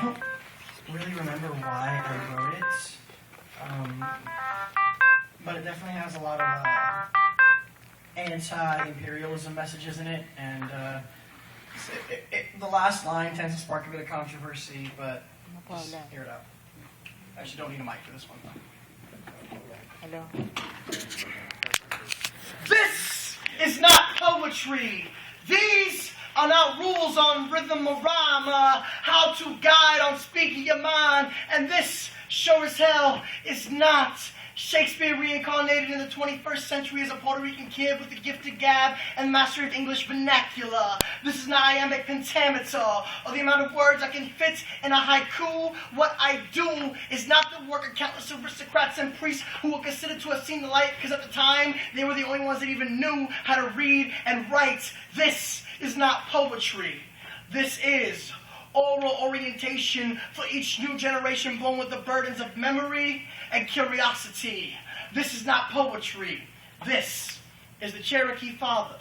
don't really remember why I wrote it, but it definitely has a lot of anti-imperialism messages in it, and the last line tends to spark a bit of controversy, but just hear it out. I actually don't need a mic for this one, though. Hello. This is not poetry. These are not rules on rhythm or rhyme, how to guide on speaking your mind. And this, sure as hell, is not Shakespeare reincarnated in the 21st century as a Puerto Rican kid with the gift of gab and mastery of English vernacular. This is an iambic pentameter, or the amount of words I can fit in a haiku. What I do is not the work of countless aristocrats and priests who were considered to have seen the light, because at the time they were the only ones that even knew how to read and write. This is not poetry. This is oral orientation for each new generation born with the burdens of memory and curiosity. This is not poetry. This is the Cherokee father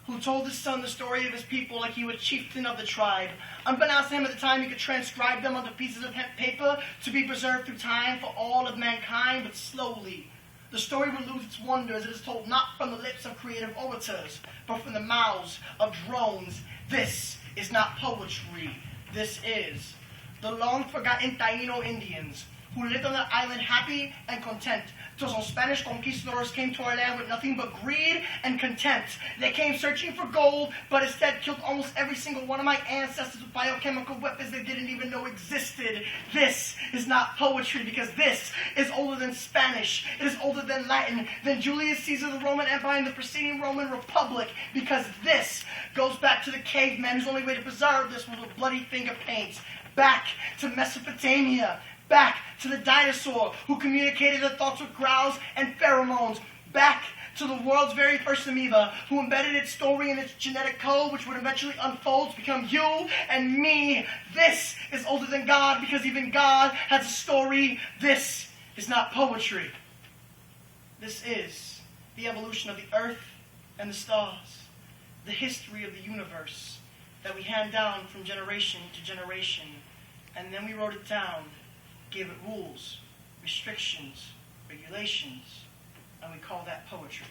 who told his son the story of his people like he was chieftain of the tribe. Unbeknownst to him at the time, he could transcribe them onto pieces of hemp paper to be preserved through time for all of mankind, but slowly. The story will lose its wonder as it is told not from the lips of creative orators, but from the mouths of drones. This is not poetry. This is the long-forgotten Taino Indians who lived on the island happy and content till some Spanish conquistadors came to our land with nothing but greed and contempt. They came searching for gold, but instead killed almost every single one of my ancestors with biochemical weapons they didn't even know existed. This is not poetry, because this is older than Spanish. It is older than Latin, than Julius Caesar, the Roman Empire, and the preceding Roman Republic, because this goes back to the cavemen whose only way to preserve this was with bloody finger paints. Back to Mesopotamia. Back to the dinosaur who communicated their thoughts with growls and pheromones. Back to the world's very first amoeba who embedded its story in its genetic code, which would eventually unfold to become you and me. This is older than God, because even God has a story. This is not poetry. This is the evolution of the earth and the stars, the history of the universe that we hand down from generation to generation. And then we wrote it down, gave it rules, restrictions, regulations, and we call that poetry.